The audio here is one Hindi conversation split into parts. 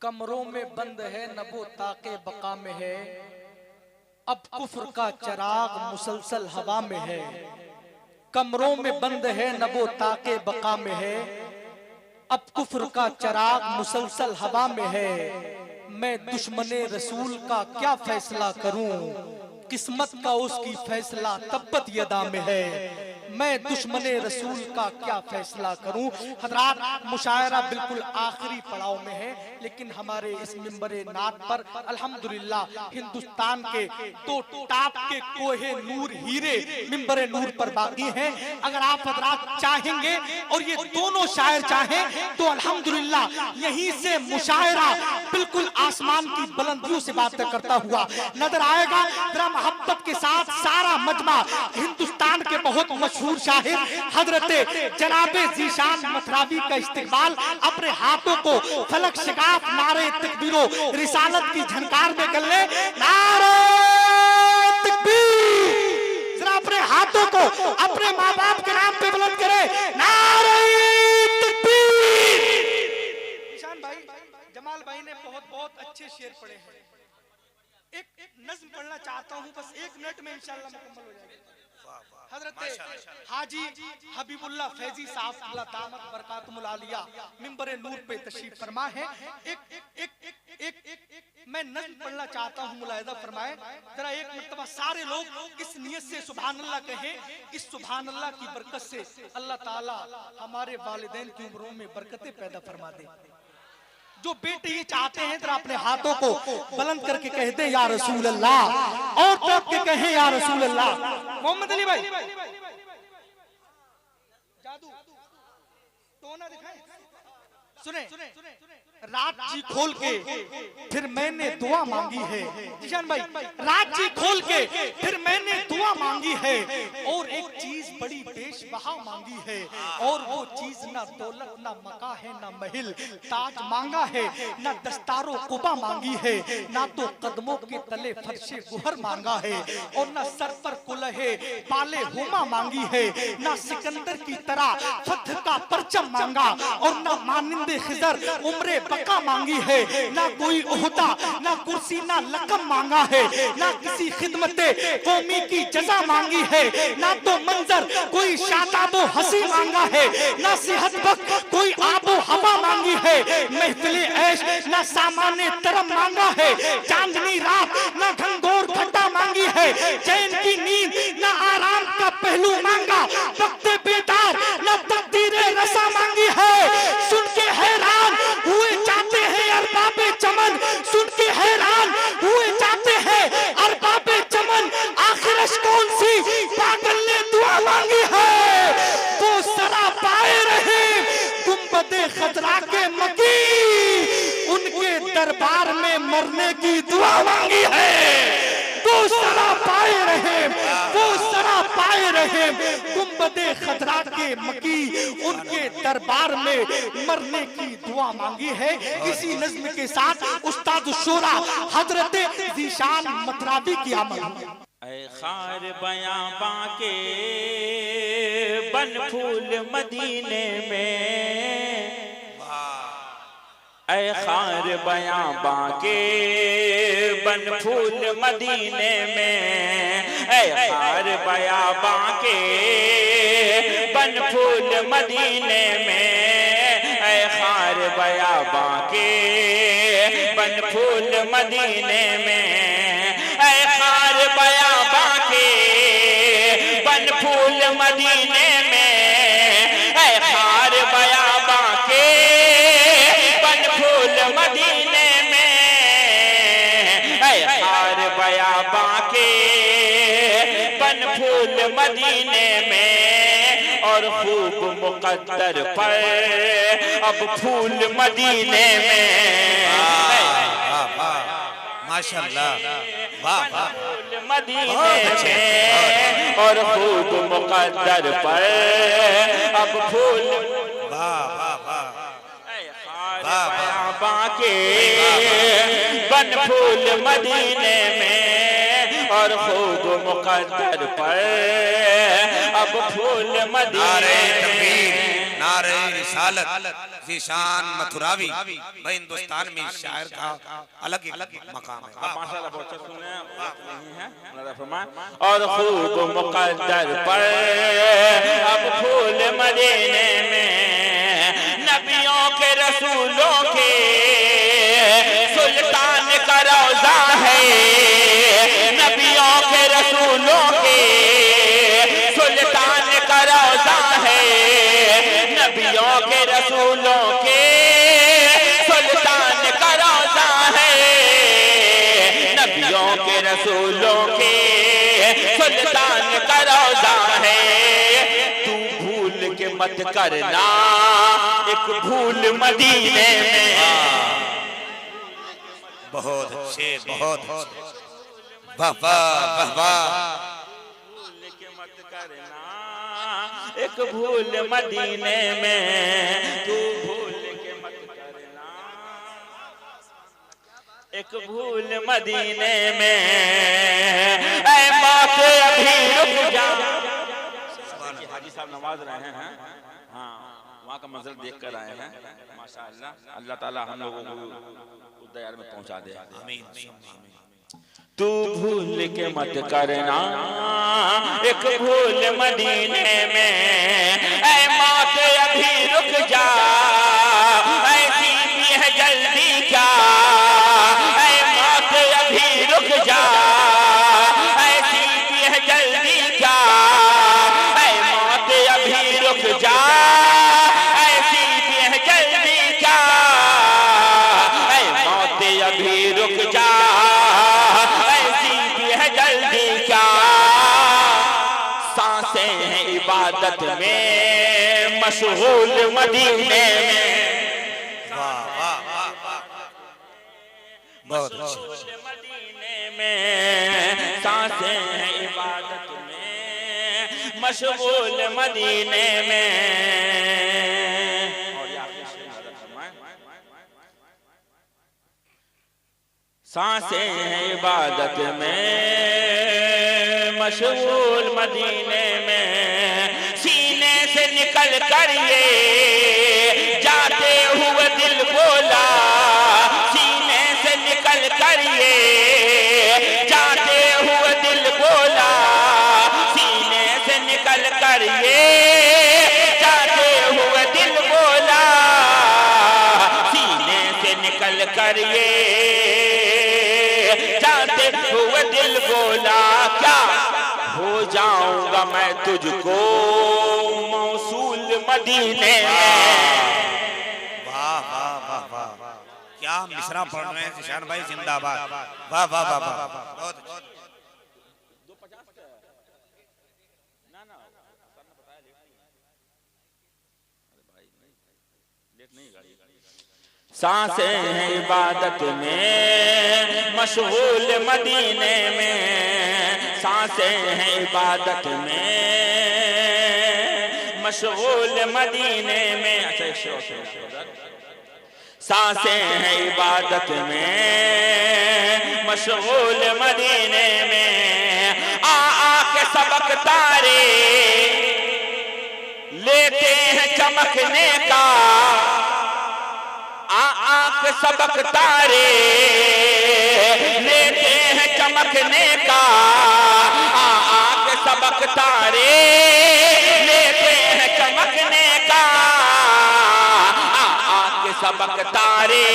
कमरों में बंद है न वो ताके बका में है, अब कुफ्र का चराग मुसलसल हवा में है। कमरों में बंद है न वो ताके बका में है, अब कुफ्र का चराग मुसलसल हवा में है। मैं दुश्मने रसूल का क्या फैसला करूं, किस्मत का उसकी फैसला तब्बत यदा में है। मैं दुश्मने रसूल का क्या फैसला करूं। हजरात, मुशायरा बिल्कुल आखिरी पड़ाव में है, लेकिन हमारे इस मिंबरे नात पर अल्हम्दुलिल्लाह हिंदुस्तान के दो टाप के कोहे नूर हीरे मिंबरे नूर पर बाकी हैं। अगर आप हजरात चाहेंगे और ये दोनों शायर चाहें तो अल्हम्दुलिल्लाह यहीं से मुशायरा बिल्कुल आसमान की बुलंदियों से बात करता हुआ नजर आएगा। जरा मोहब्बत के साथ सारा मजमा हिंदुस्तान के बहुत मशहूर शाहिर हजरते जनाबे ज़ीशान मथरावी का इस्तेमाल अपने हाथों को फलक शिगाफ नारे तकबीरो रिसालत की झनकार में कर ले। नारे तकबीर, जरा अपने हाथों को अपने माँ बाप के नाम पे बुलंद करे। नारे तकबीर। ईशान भाई, जमाल भाई ने बहुत बहुत अच्छे शेर पढ़े हैं। एक नज्म पढ़ना चाहता हूँ, बस 1 मिनट में इंशाअल्लाह मुकम्मल हो जाएगा। हजरत हाजी हबीबुल्लाह फैजी साहब अल्लाह दामत बरकातुहुल आलिया मिंबरे नूर पे तशरीफ फरमा है। एक मैं नज़्म पढ़ना चाहता हूँ, मुलाहिजा फरमाए। जरा एक मर्तबा सारे लोग इस नियत से सुभान अल्लाह कहें। इस सुभान अल्लाह की बरकत से अल्लाह ताला हमारे वालिदैन की उम्रों में बरकतें पैदा फरमा दे। जो बेटे ये चाहते हैं जरा अपने हाथों को बुलंद करके कहते हैं या रसूल अल्लाह, और तब के कहें या रसूल अल्लाह। मोहम्मद अली भाई जादू टोना दिखाएं, सुने। रात जी खोल के फिर मैंने दुआ मांगी है। जिशान भाई, रात जी खोल के फिर मैंने दुआ मांगी है, और एक चीज बड़ी बेशबहा मांगी है, और वो चीज ना दौलत ना मका है ना महल ताज मांगा है, ना दस्तारो कुबा मांगी है, ना तो कदमों के तले फर्शे गुहर मांगा है, और ना सर पर कुलहे पाले हुमा मांगी है, ना सिकंदर की तरह फतह का परचम मांगा, और ना मानिंदे खिजर उम्रे बका मांगी है, ना कोई ओहदा ना कुर्सी ना लकम मांगा है, ना किसी खिदमते कौमी की जजा मांगी है, ना तो मंजर कोई शादाबो हंसी मांगा है, ना सेहत बख्श कोई आबो हवा मांगी है, महफिले ऐश ना सामाने तरम मांगा है, चांदनी रात ना घंघोर घटा मांगी है, चैन की नींद ना आराम का पहलू मांगा, वक्त बेदार ना तकदीरे रसा मांगी है। सुन के हैरान हुए जाते हैं अरबाबे चमन, सुन के हैरान हुए जाते हैं अरबाबे चमन, आखिरश कौन सी पागल ने दुआ मांगी है, वो सरा पाए रहे गुंबदे खजरा के मकी, उनके दरबार में मरने की दुआ मांगी है। वो सरा पाए रहे, वो सरा पाए रहे गुंबदे खजरा के मकी, उनके दरबार में मरने की दुआ मांगी है। इसी नज्म के साथ उस्ताद शोरा हजरत ज़ीशान मथरावी की आमद। ऐ खार बयां बाके बन फूल मदीने में, ऐ खार बयां बाके बन फूल मदीने में, ऐ खार बयां बाके बन फूल मदीने में, ऐ खार बयां बाके बन फूल मदीने में, ऐ खार बयां बाके बन फूल मदीने में, ऐ खार बयां बाके बन फूल मदीने में, ऐ खार बयां बाके बन फूल मदीने में, और खूब मुकद्दर पर अब फूल मदीने में। माशाअल्लाह, वाह वाह, मदीने में, और खूब मुकद्दर पर अब फूल, वाह वाह वाह, बाके बन फूल मदीने में, और खूब मुकद्दर पर अब फूल मदीने में। नारे रिसालत ज़ीशान मथुरावी। भाई हिंदुस्तान में इस शायर का अलग ही मकाम है। माशाअल्लाह बहुत अच्छा सुने नहीं है नजर फरमाए। और खूब मुकद्दर पर अब फूल मदीने में नबियों के रसूलों के सुल्तान का रोजा है। नबियों के रसूलों के सुल्तान का रोजा है। नबियों के रसूलों के सुल्तान का रोजा है। नबियों के रसूलों के सुल्तान का रोजा है। तू भूल के मत करना एक भूल मदीने में। बहुत अच्छे, बहुत अच्छे। वाह वाह वाह वाह। भूल के मत करना एक भूल मदीने में। तू भूल के मत करना एक भूल मदीने में। ऐ मौत अभी रुक जा। हाजी साहब नवाज रहे हैं, हाँ वहाँ का मंजर देख कर आए हैं माशाअल्लाह। अल्लाह ताला हम लोगों को उस दयार में पहुँचा दे। आमीन। तू भूल के मत करना एक भूल मदीने में। ऐ मौत अभी रुक जा, ऐसी भी है जल्दी क्या। ऐ मौत अभी रुक जा, ऐसी भी है जल्दी क्या। ऐ मौत अभी रुक जा, ऐसी भी है जल्दी क्या। ऐ मौत अभी रुक जा, सांसें हैं इबादत में मशगूल मदीने में। वाह वाह वाह वाह। बहुत अच्छे। मदीने में सांसें हैं इबादत में मशगूल मदीने में। सांसें हैं इबादत में मशगूल मदीने में। सीने से निकल कर ये जाते हुए दिल बोला। सीने से निकल कर ये जाते हुए दिल बोला। सीने से निकल कर ये जाते हुए दिल बोला। सीने से निकल कर ये जाते हुए दिल बोला। क्या हो जाऊंगा मैं तुझको मौसूल मदीने में। वाह वाह वाह वाह। क्या मिसरा पढ़ रहे हैं ज़ीशान भाई, जिंदाबाद। वाह वाह वाह वाह। बहुत अच्छे। सांसें हैं इबादत में मशगूल मदीने में। सांसें हैं इबादत में मशगूल मदीने में। अच्छा सांसें हैं इबादत में मशगूल मदीने में। आ के सबक तारे लेते हैं चमकने का। आँख सबक तारे लेते हैं चमकने का। आँख सबक तारे लेते हैं चमकने का। आँख सबक तारे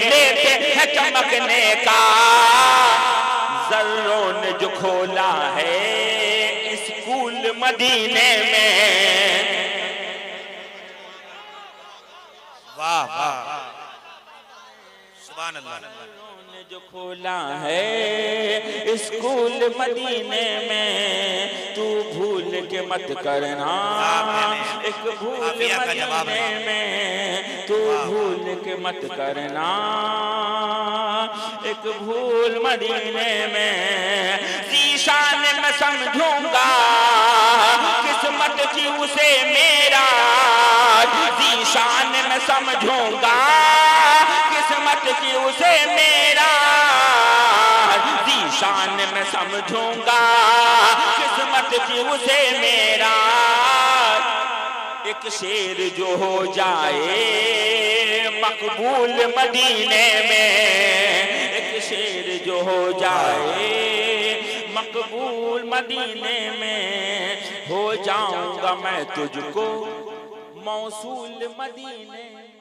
लेते हैं चमकने का। जर्रों ने जो खोला है स्कूल मदीने में। वाह वाह। सुभान अल्लाह। ने जो खोला है स्कूल मदीने में। तू भूल के मत करना एक भूल मदीने में। तू भूल के मत करना एक भूल मदीने में। ज़ीशान मैं समझूंगा किस्मत की उसे मेरा। ज़ीशान मैं समझूंगा किस्मत की उसे मेरा। ज़ीशान मैं समझूंगा किस्मत की उसे मेरा। एक शेर जो हो जाए मकबूल मदीने में, एक शेर जो हो जाए मकबूल मदीने में, हो जाऊंगा मैं तुझको मौसूल मदीने में।